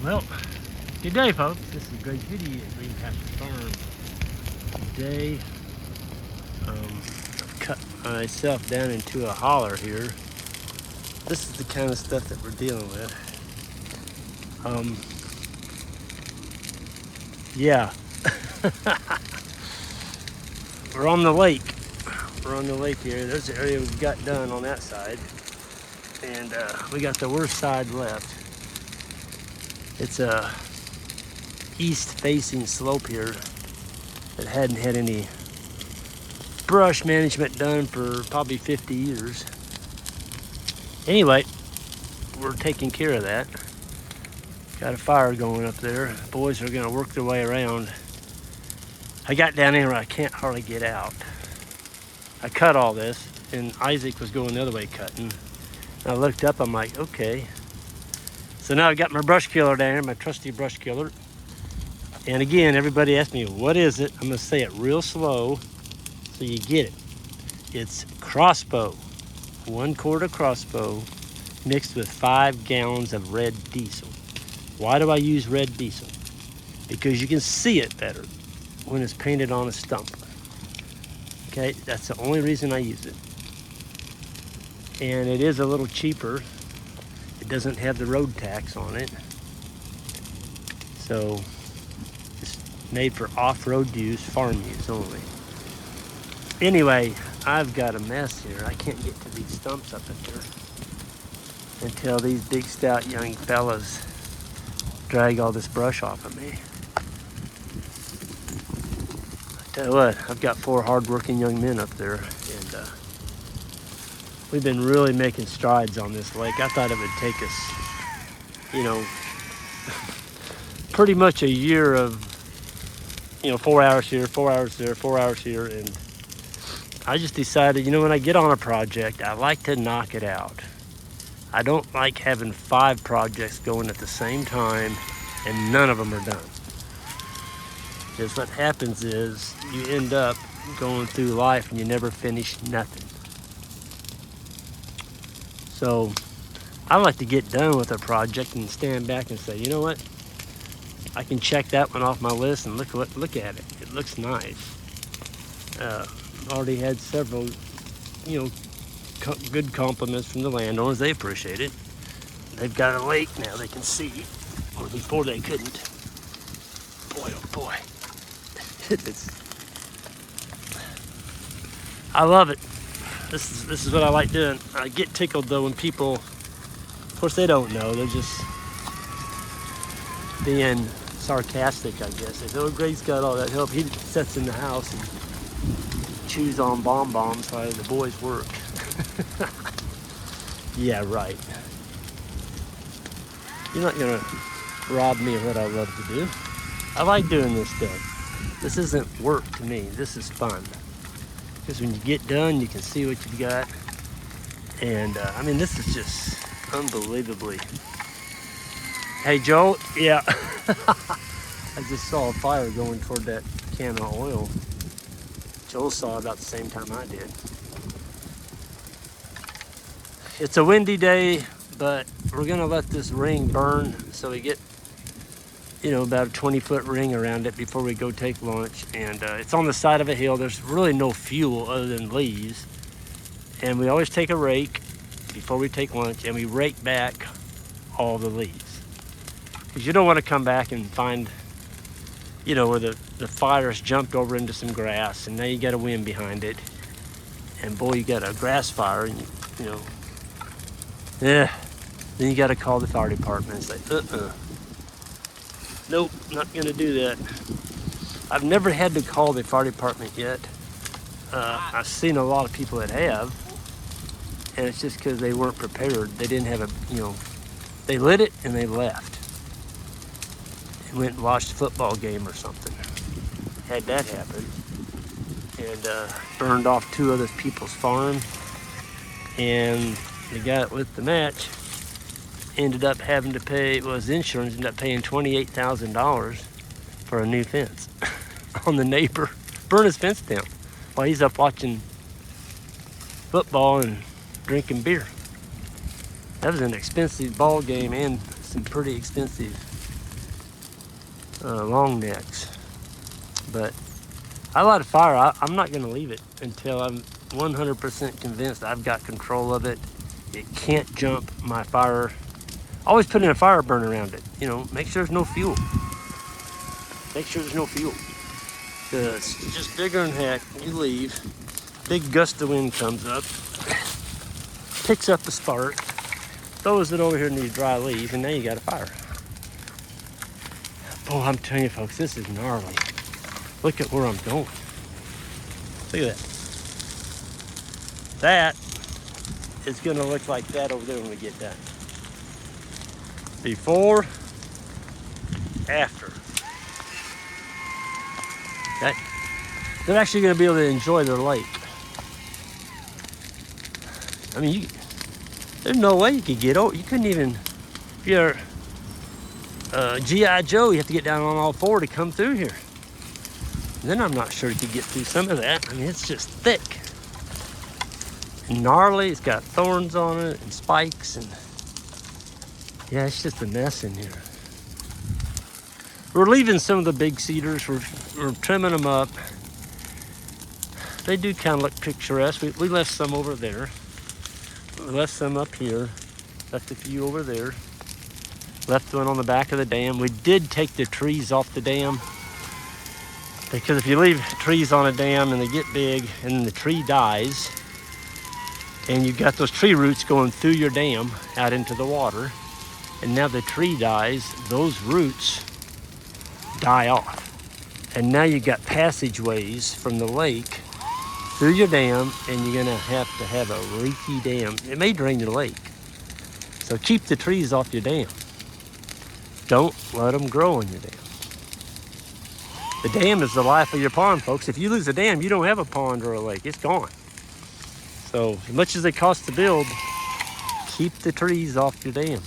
Well, good day, folks. This is Greg Judy at Green Pasture Farm. Today, I've cut myself down into a holler here. This is the kind of stuff that we're dealing with. Yeah. We're on the lake. We're on the lake here. There's the area we got done on that side. And we got the worst side left. It's a east-facing slope here that hadn't had any brush management done for probably 50 years. Anyway, we're taking care of that. Got a fire going up there. The boys are gonna work their way around. I got down here where I can't hardly get out. I cut all this, and Isaac was going the other way cutting. And I looked up, I'm like, okay. So now I've got my brush killer down here, my trusty brush killer. And again, everybody asks me, what is it? I'm gonna say it real slow so you get it. It's crossbow, 1/4 crossbow mixed with 5 gallons of red diesel. Why do I use red diesel? Because you can see it better when it's painted on a stump. Okay, that's the only reason I use it. And it is a little cheaper. It doesn't have the road tax on it. So it's made for off-road use, farm use only. Anyway, I've got a mess here. I can't get to these stumps up in here until these big stout young fellas drag all this brush off of me. I tell you what, I've got 4 hard-working young men up there, and we've been really making strides on this lake. I thought it would take us, pretty much a year of, 4 hours here, 4 hours there, 4 hours here. And I just decided, when I get on a project, I like to knock it out. I don't like having 5 projects going at the same time and none of them are done. Because what happens is you end up going through life and you never finish nothing. So I like to get done with a project and stand back and say, you know what? I can check that one off my list and look at it. It looks nice. Already had several, good compliments from the landowners. They appreciate it. They've got a lake now they can see, or before they couldn't. Boy, oh boy. I love it. This is what I like doing. I get tickled though when people, of course they don't know, they're just being sarcastic, I guess. They say, oh, Greg's got all that help. He sits in the house and chews on bonbons while the boys work. Yeah, right. You're not gonna rob me of what I love to do. I like doing this stuff. This isn't work to me. This is fun. Because when you get done, you can see what you've got. And this is just unbelievably. Hey, Joe. Yeah. I just saw a fire going toward that can of oil. Joel saw it about the same time I did. It's a windy day, but we're gonna let this ring burn so we get, about a 20-foot ring around it before we go take lunch. And it's on the side of a hill. There's really no fuel other than leaves. And we always take a rake before we take lunch and we rake back all the leaves. Because you don't want to come back and find, where the fire's jumped over into some grass and now you got a wind behind it. And boy, you got a grass fire and then you got to call the fire department and say, nope, not gonna do that. I've never had to call the fire department yet. I've seen a lot of people that have, and it's just because they weren't prepared. They didn't have they lit it and they left. They went and watched a football game or something. Had that happen. And burned off 2 other people's farm. And the guy that lit the match ended up having to pay, his insurance ended up paying $28,000 for a new fence on the neighbor. Burn his fence down while he's up watching football and drinking beer. That was an expensive ball game and some pretty expensive long necks. But I light a fire. I'm not gonna leave it until I'm 100% convinced I've got control of it. It can't jump my fire. Always put in a fire burn around it. You know, make sure there's no fuel. Make sure there's no fuel. It's just bigger than heck. You leave, big gust of wind comes up, picks up the spark, throws it over here near dry leaves, and now you got a fire. Oh, I'm telling you folks, this is gnarly. Look at where I'm going. Look at that. That is gonna look like that over there when we get done. Before, after. Okay? They're actually gonna be able to enjoy their lake. I mean, there's no way you could get over. You couldn't even, if you're G.I. Joe, you have to get down on all four to come through here. And then I'm not sure you could get through some of that. I mean, it's just thick. And gnarly, it's got thorns on it and spikes, and yeah, it's just a mess in here. We're leaving some of the big cedars. We're trimming them up. They do kind of look picturesque. We left some over there. We left some up here. Left a few over there. Left one on the back of the dam. We did take the trees off the dam, because if you leave trees on a dam and they get big and then the tree dies, and you've got those tree roots going through your dam out into the water, and now the tree dies, those roots die off. And now you've got passageways from the lake through your dam, and you're gonna have a leaky dam. It may drain your lake. So keep the trees off your dam. Don't let them grow in your dam. The dam is the life of your pond, folks. If you lose a dam, you don't have a pond or a lake. It's gone. So as much as they cost to build, keep the trees off your dam.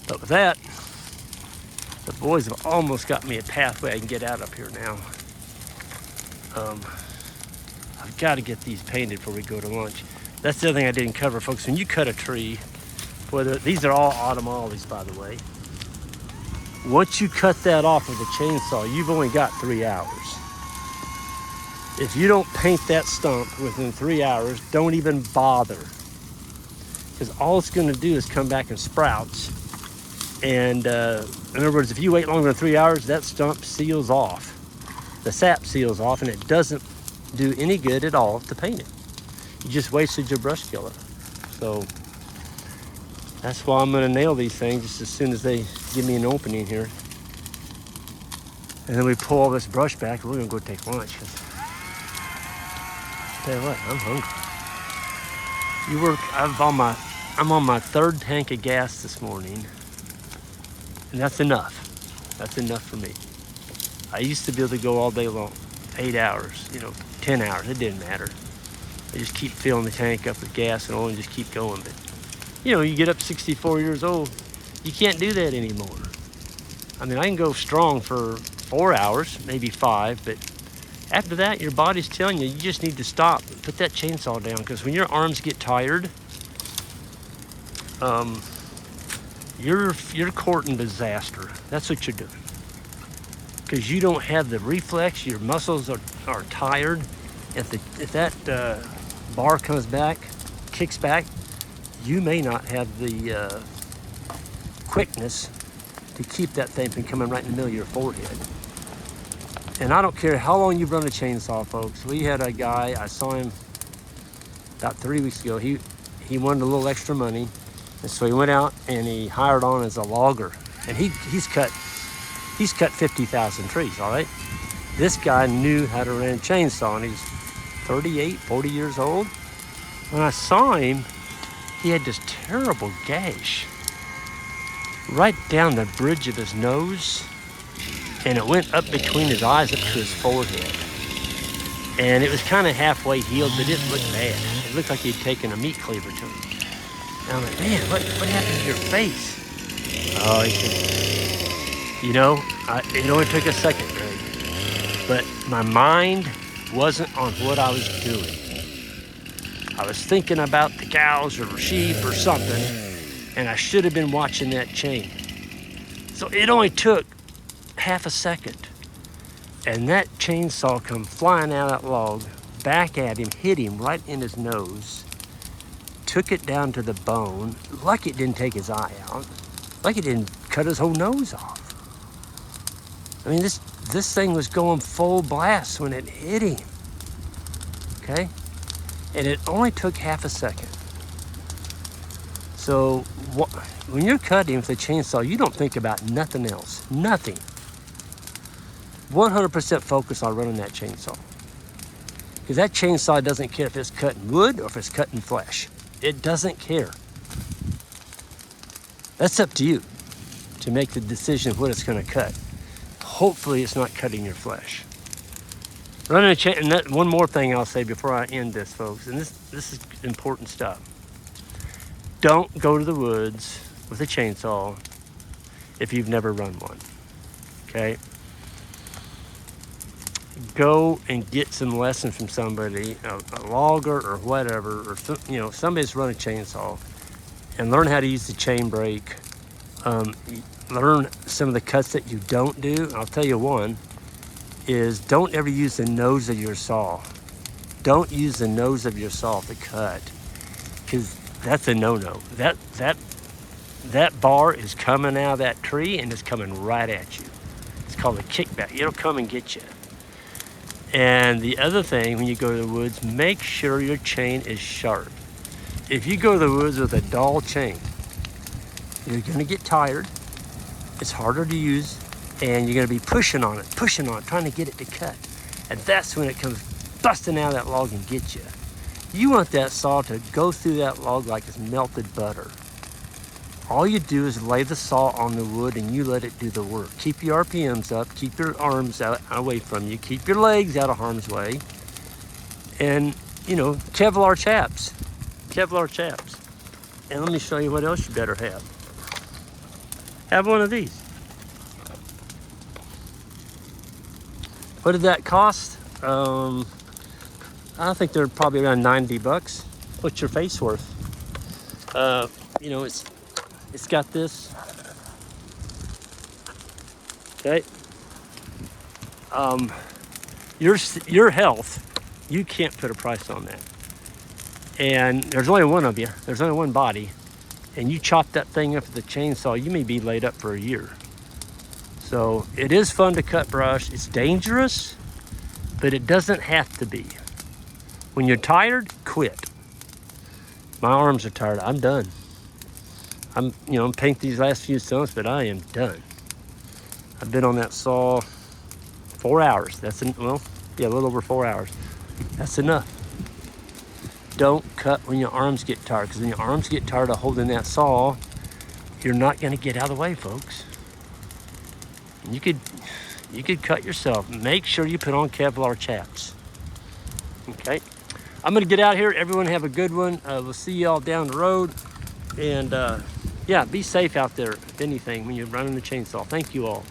But with that, the boys have almost got me a pathway I can get out up here now. I've got to get these painted before we go to lunch. That's the other thing I didn't cover, folks. When you cut a tree, these are all autumn olives, by the way. Once you cut that off with a chainsaw, you've only got 3 hours. If you don't paint that stump within 3 hours, don't even bother. Because all it's going to do is come back and sprouts. And in other words, if you wait longer than 3 hours, that stump seals off. The sap seals off, and it doesn't do any good at all to paint it. You just wasted your brush killer. So that's why I'm going to nail these things just as soon as they give me an opening here. And then we pull all this brush back, and we're going to go take lunch. Tell you what, I'm hungry. I'm on my 3rd tank of gas this morning, and that's enough. That's enough for me. I used to be able to go all day long, 8 hours, 10 hours, it didn't matter. I just keep filling the tank up with gas and oil and just keep going. But, you get up 64 years old, you can't do that anymore. I mean, I can go strong for 4 hours, maybe 5, but after that, your body's telling you just need to stop. Put that chainsaw down, because when your arms get tired, you're courting disaster. That's what you're doing. Because you don't have the reflex, your muscles are tired. If that bar comes back, kicks back, you may not have the quickness to keep that thing from coming right in the middle of your forehead. And I don't care how long you've run a chainsaw, folks. We had a guy, I saw him about 3 weeks ago. He wanted a little extra money, and so he went out and he hired on as a logger. And he's cut 50,000 trees, all right? This guy knew how to run a chainsaw, and he's 38, 40 years old. When I saw him, he had this terrible gash right down the bridge of his nose, and it went up between his eyes up to his forehead. And it was kind of halfway healed, but it didn't look bad. It looked like he'd taken a meat cleaver to him. And I'm like, man, what happened to your face? Oh, he said, it only took a second, Greg. But my mind wasn't on what I was doing. I was thinking about the cows or sheep or something, and I should have been watching that chain. So it only took half a second. And that chainsaw come flying out of that log, back at him, hit him right in his nose, took it down to the bone. Lucky it didn't take his eye out. Lucky it didn't cut his whole nose off. I mean, this thing was going full blast when it hit him, okay? And it only took half a second. So when you're cutting with a chainsaw, you don't think about nothing else, nothing. 100% focus on running that chainsaw. Because that chainsaw doesn't care if it's cutting wood or if it's cutting flesh. It doesn't care. That's up to you to make the decision of what it's going to cut. Hopefully it's not cutting your flesh. Running a chain, and one more thing I'll say before I end this, folks, and this is important stuff. Don't go to the woods with a chainsaw if you've never run one, okay? Go and get some lessons from somebody, a logger or whatever, or somebody that's run a chainsaw, and learn how to use the chain brake. Learn some of the cuts that you don't do. I'll tell you one is don't ever use the nose of your saw. Don't use the nose of your saw to cut, because that's a no-no. That bar is coming out of that tree and it's coming right at you. It's called a kickback. It'll come and get you. And the other thing, when you go to the woods, make sure your chain is sharp. If you go to the woods with a dull chain, you're gonna get tired. It's harder to use, and you're gonna be pushing on it, trying to get it to cut. And that's when it comes busting out of that log and get you. You want that saw to go through that log like it's melted butter. All you do is lay the saw on the wood and you let it do the work. Keep your RPMs up, keep your arms out away from you, keep your legs out of harm's way. And, Kevlar chaps. And let me show you what else you better have. Have one of these. What did that cost? I think they're probably around $90. What's your face worth? It's got this. Okay. Your health, you can't put a price on that. And there's only one of you. There's only one body. And you chop that thing up with a chainsaw, you may be laid up for a year. So it is fun to cut brush. It's dangerous, but it doesn't have to be. When you're tired, quit. My arms are tired. I'm done. I'm painting these last few stumps, but I am done. I've been on that saw 4 hours. A little over 4 hours. That's enough. Don't cut when your arms get tired, because when your arms get tired of holding that saw, you're not going to get out of the way, folks. You could cut yourself. Make sure you put on Kevlar chaps. Okay, I'm going to get out here. Everyone have a good one. We'll see y'all down the road. And be safe out there, if anything, when you're running the chainsaw. Thank you all.